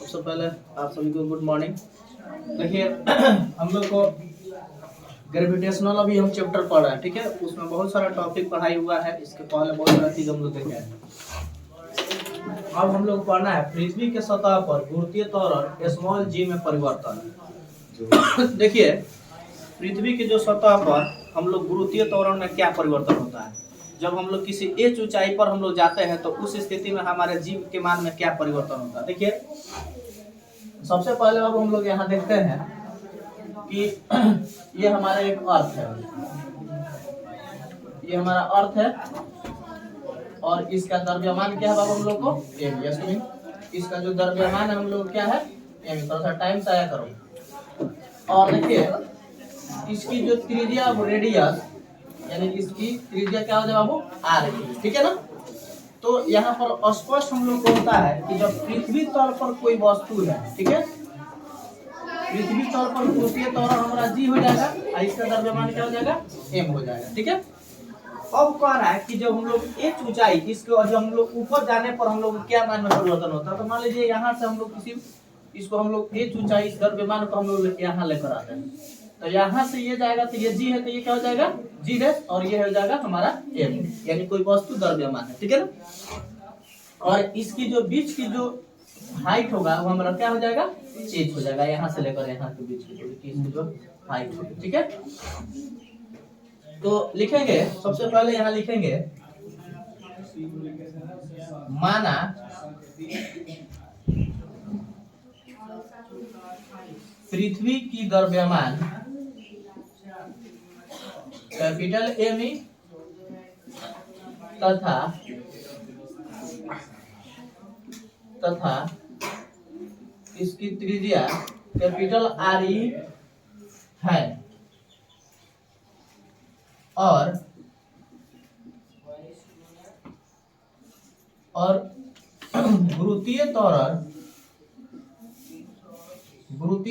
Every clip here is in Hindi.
सबसे पहले आप सभी को गुड मॉर्निंग। देखिए हम लोग को ग्रेविटेशनल अभी हम चैप्टर पढ़ रहे हैं, ठीक है। उसमें बहुत सारा टॉपिक पढ़ाई हुआ है, इसके पहले बहुत सारा चीज हम लोग देखे हैं। अब हम लोग पढ़ना है पृथ्वी के सतह पर गुरुत्वीय त्वरण स्मॉल जी में परिवर्तन। देखिए पृथ्वी के जो सतह पर हम लोग गुरुत्वीय त्वरण में क्या परिवर्तन होता है, जब हम लोग किसी एच ऊंचाई पर हम लोग जाते हैं तो उस स्थिति में हमारे जीव के मान में क्या परिवर्तन होता है। देखिए सबसे पहले अब हम लोग यहाँ देखते हैं कि ये हमारा एक अर्थ है, ये हमारा अर्थ है और इसका द्रव्यमान क्या है बाबू हम लोग को एम। यस मीन इसका जो द्रव्यमान है हम लोग क्या है एम। थोड़ा सा टाइम से आया करो। और देखिए इसकी जो त्रिज्या रेडियस यानी इसकी त्रिज्या क्या हो जाए बाबू आर, ठीक है ना। तो यहाँ पर स्पष्ट हम लोग को होता है कि जब पृथ्वी तल पर कोई वस्तु है, ठीक है, पृथ्वी तल पर गुरुत्वीय त्वरण हमारा जी हो जाएगा और इसका द्रव्यमान क्या हो जाएगा एम हो जाएगा, ठीक है। अब कह रहा है कि जब हम लोग एक ऊंचाई इसको जब हम लोग ऊपर जाने पर हम लोग क्या मान में परिवर्तन होता है। तो मान लीजिए यहाँ से हम लोग किसी इसको हम लोग एक ऊंचाई इस द्रव्यमान को हम लोग यहाँ लेकर आते हैं, तो यहाँ से ये जाएगा तो ये जी है, तो ये क्या हो जाएगा जी डैश और ये हो जाएगा हमारा एम, यानी कोई वस्तु द्रव्यमान है, ठीक है ना। और इसकी जो बीच की जो हाइट होगा वो हमारा क्या हो जाएगा एच हो जाएगा, यहाँ से लेकर यहाँ के बीच की जो हाइट होगी, ठीक है। तो लिखेंगे सबसे पहले यहाँ लिखेंगे माना पृथ्वी की द्रव्यमान कैपिटल एम तथा इसकी त्रिज्या कैपिटल आर ई है और गुरुत्वीय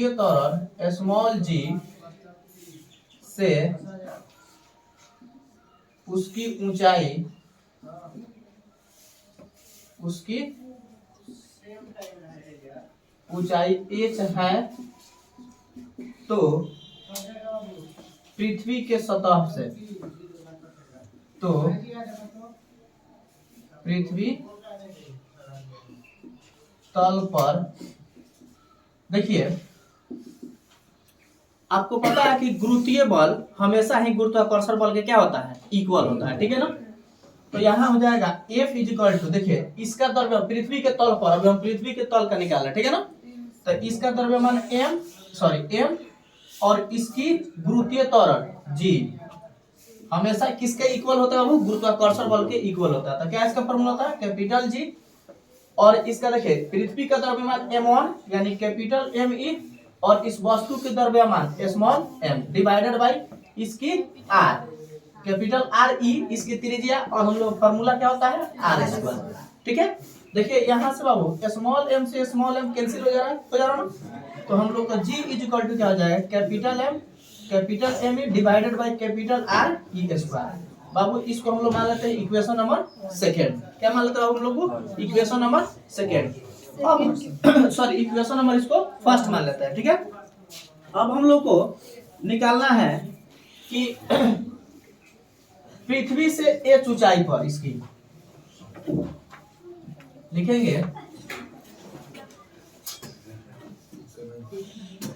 त्वरण स्मॉल जी से उसकी ऊंचाई h है, तो पृथ्वी के सतह से पृथ्वी तल पर देखिए आपको पता है कि गुरुत्वीय बल हमेशा ही गुरुत्वाकर्षण बल के क्या होता है इक्वल होता है, ठीक है ना। तो यहाँ हो जाएगा F इक्वल टू देखिए इसका द्रव्यमान पृथ्वी के तल पर, अभी हम पृथ्वी के तल का निकाल रहे हैं, ठीक है ना। तो इसका द्रव्यमान m और इसकी गुरुत्वीय त्वरण g हमेशा किसके इक्वल होता है बाबू गुरुत्वाकर्षण बल के इक्वल होता है। तो क्या इसका फॉर्मूला होता है कैपिटल G और इसका देखिए पृथ्वी का द्रव्यमान m1 यानी कैपिटल Me और इस वस्तु के द्रव्यमान स्मॉल m डिवाइडेड बाय इसकी r कैपिटल आर ई इसकी त्रिज्या और हम लोग फार्मूला क्या होता है आर स्क्वायर, ठीक है। देखिए यहाँ से बाबू स्मॉल m से स्मॉल m कैंसिल हो जा रहा है ना। तो हम लोग का g इक्वल टू क्या हो जाएगा capital M divided by capital R E square. बाबू इसको हम लोग मान लेते हैं इक्वेशन नंबर सेकेंड। क्या मान लेते हैं हम लोग को इक्वेशन नंबर सेकेंड, अब सॉरी इक्वेशन नंबर इसको फर्स्ट मान लेते हैं, ठीक है। अब हम लोग को निकालना है कि पृथ्वी से एच ऊंचाई पर इसकी लिखेंगे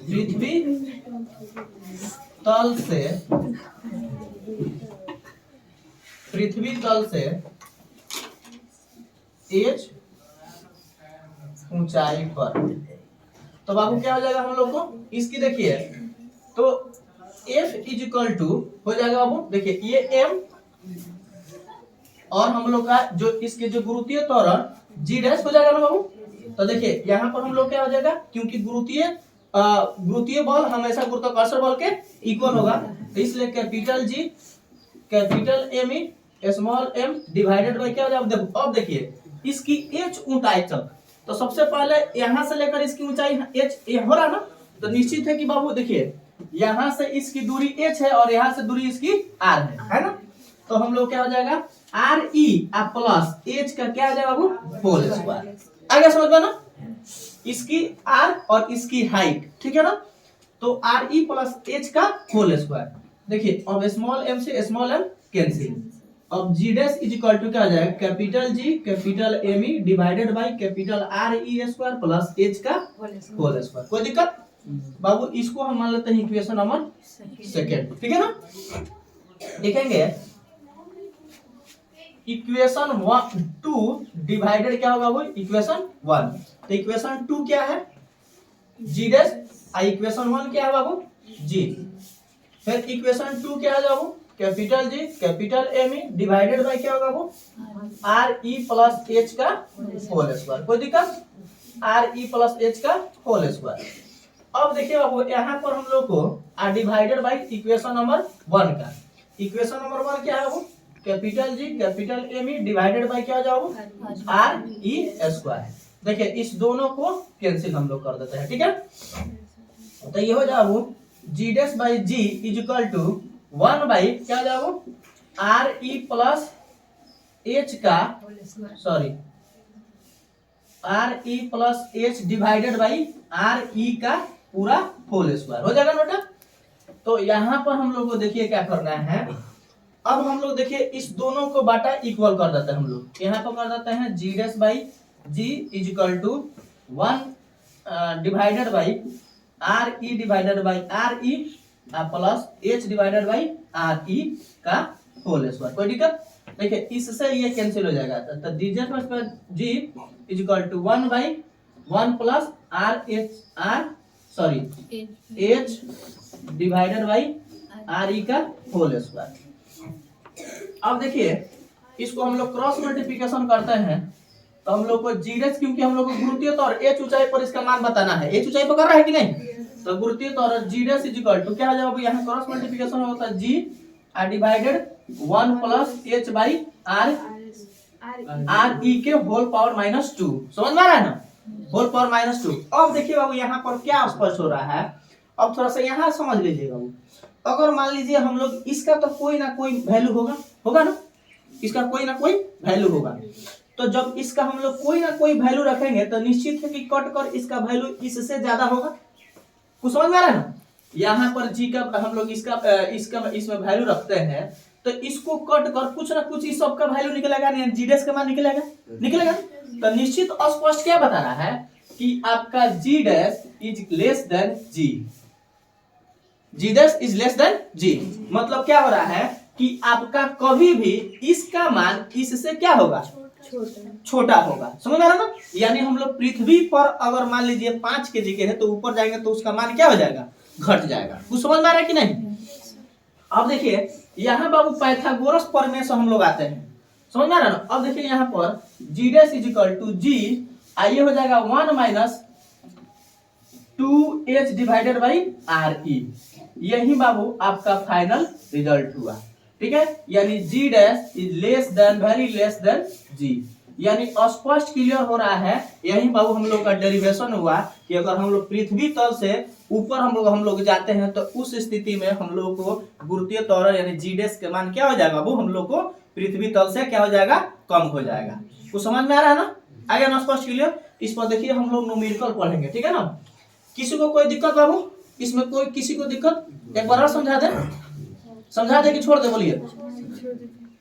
पृथ्वी तल से एच ऊंचाई पर। तो बाबू क्या हो जाएगा हम लोग को इसकी देखिए तो F इक्वल टू हो जाएगा बाबू देखिए ये m और हम लोग का जो इसके जो गुरुत्वीय त्वरण g डैश हो जाएगा ना बाबू। तो देखिए यहाँ पर हम लोग क्या हो जाएगा क्योंकि गुरुत्वीय बल हमेशा गुरुत्वाकर्षण बल के इक्वल होगा, तो इसलिए capital G capital M small m divided by क्या हो जाएगा। अब देखिए इसकी h ऊंचाई तक, तो सबसे पहले यहाँ से लेकर इसकी ऊंचाई h हो रहा ना, तो निश्चित है कि बाबू देखिए यहाँ से इसकी दूरी h है और यहाँ से दूरी इसकी r है ना। तो हम लोग क्या हो जाएगा आर ई प्लस एच का क्या आ जाएगा बाबू होल स्क्वायर। आ गया समझ में ना। इसकी आर और इसकी हाइट, ठीक है ना। तो आर ई प्लस एच का होल स्क्वायर। देखिए अब स्मॉल एम से स्मॉल एम कैंसिल। अब g dash is equal to क्या हो जाएगा, capital G capital M E divided by capital R E square plus H का होल स्क्वायर। कोई दिक्कत बाबू? इसको हम मान लेते हैं इक्वेशन नंबर सेकेंड, ठीक है ना। देखेंगे इक्वेशन 2 डिवाइडेड क्या होगा वो इक्वेशन 1। तो इक्वेशन 2 क्या है, जी डैश, इक्वेशन 1 क्या है बाबू, जी। फिर इक्वेशन 2 क्या है बाबू, capital G capital M E divided by क्या होगा वो आर ई प्लस एच का होल स्क्वायर। कोई दिक्कत, आर ई प्लस एच का होल स्क्वायर। अब देखिए बाबू यहाँ पर हम लोग को डिवाइडेड बाय इक्वेशन नंबर 1 का। इक्वेशन नंबर 1 क्या है वो, capital G capital M E divided by क्या हो जाओ आर ई स्क्वायर। देखिए इस दोनों को कैंसिल हम लोग कर देते हैं, ठीक है। तो ये हो जाओ G dash by ji is equal to 1 by क्या हो जाओ आर ई प्लस एच का, sorry R E plus H divided by R ई का पूरा होल स्क्वायर हो जाएगा नोटा। तो यहाँ पर हम लोग को देखिए क्या करना है, अब हम लोग देखिए इस दोनों को बाटा इक्वल कर देते हैं हम लोग। यहाँ पर कर देते हैं G dash by ji is equal to 1 divided by R E divided by R E plus H divided by R ई का होल स्क्वायर। कोई दिक्कत? देखिए इससे ये कैंसिल हो जाएगा। तो d dash by ji is equal to 1 by 1 plus R h R sorry h divided by R ई का होल स्क्वायर। अब देखिए इसको हम लोग क्रॉस मल्टीप्लिकेशन करते हैं तो हम लोग को जी डैश, क्योंकि हम लोग को गुरुत्वीय तौर एच ऊंचाई पर इसका मान बताना है, एच ऊंचाई पर कर रहा है कि नहीं, तो गुरुत्वीय तौर G dash is equal to क्या हो जाएगा, यहाँ क्रॉस मल्टीप्लिकेशन होता है G divided 1 plus H by R E के होल पावर -2। समझ में आ रहा है ना, होल पावर -2। अब देखिए बाबू यहाँ पर क्या स्पष्ट हो रहा है, अब थोड़ा सा यहाँ समझ लीजिएगा बाबू। अगर मान लीजिए हम लोग इसका तो कोई ना कोई वैल्यू होगा ना, इसका कोई ना कोई वैल्यू होगा। तो जब इसका हम लोग कोई ना कोई वैल्यू रखेंगे तो निश्चित है कि कट कर इसका वैल्यू इससे ज्यादा होगा। कुछ समझ में आ रहा है ना, यहाँ पर जी का हम लोग इसका इसमें वैल्यू रखते हैं तो इसको कट कर कुछ ना कुछ इस सब का वैल्यू निकलेगा, जी डैश का मान निकलेगा। तो निश्चित स्पष्ट क्या बता रहा है कि आपका G dash is less than G, G dash is less than G. मतलब क्या हो रहा है कि आपका कभी भी इसका मान इससे क्या होगा, छोटा होगा। समझ में आ रहा ना, यानी हम लोग पृथ्वी पर अगर मान लीजिए 5 केजी के है तो ऊपर जाएंगे तो उसका मान क्या हो जाएगा, घट जाएगा। कुछ समझ में आ रहा है कि नहीं। अब देखिए यहाँ बाबू पाइथागोरस प्रमेय से हम लोग आते हैं, समझ में आ रहा ना। अब देखिए यहाँ पर G dash is equal to G आइए हो जाएगा 1 minus 2h divided by R E. यही बाबू आपका फाइनल रिजल्ट हुआ, ठीक है। यानी G dash is less than very less than G, यानी स्पष्ट क्लियर हो रहा है। यही बाबू हम लोग का डेरिवेशन हुआ कि अगर हम लोग पृथ्वी तल से ऊपर हम लोग जाते हैं तो उस स्थिति में हम लोग को गुरुत्वीय त्वरण यानी जी डैश के मान क्या हो जाएगा, वो हम लोग को पृथ्वी तल से क्या हो जाएगा, कम हो जाएगा। कुछ समझ में आ रहा है ना, आ गया ना स्पष्ट क्लियर। इस पर देखिए हम लोग न्यूमेरिकल पढ़ेंगे, ठीक है ना। किसी को कोई दिक्कत बाबू, इसमें कोई किसी को दिक्कत, एक बार और समझा दे कि छोड़ दे, बोलिए।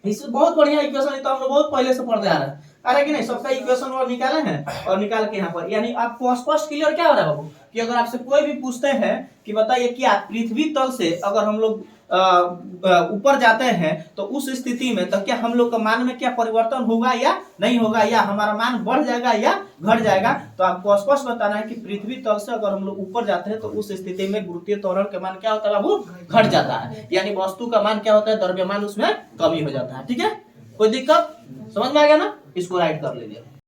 इससे बहुत बढ़िया इक्वेशन तो हम लोग बहुत पहले से पढ़ते आ रहे हैं, अरे कि नहीं, सबका इक्वेशन और निकाले हैं और निकाल के यहाँ पर यानी आपको स्पष्ट क्लियर क्या हो रहा है बाबू कि अगर आपसे कोई भी पूछते हैं कि बताइए क्या पृथ्वी तल से अगर हम लोग ऊपर जाते हैं तो उस स्थिति में तो क्या हम लोग का मान में क्या परिवर्तन होगा या नहीं होगा, या हमारा मान बढ़ जाएगा या घट जाएगा, तो आपको स्पष्ट बताना है कि पृथ्वी तल से अगर हम लोग ऊपर जाते हैं तो उस स्थिति में गुरुत्वीय त्वरण के मान क्या होता है बाबू, घट जाता है। यानी वस्तु का मान क्या होता है, द्रव्यमान उसमें कमी हो जाता है, ठीक है। कोई दिक्कत समझ में आ गया ना, इसको राइट कर लीजिए।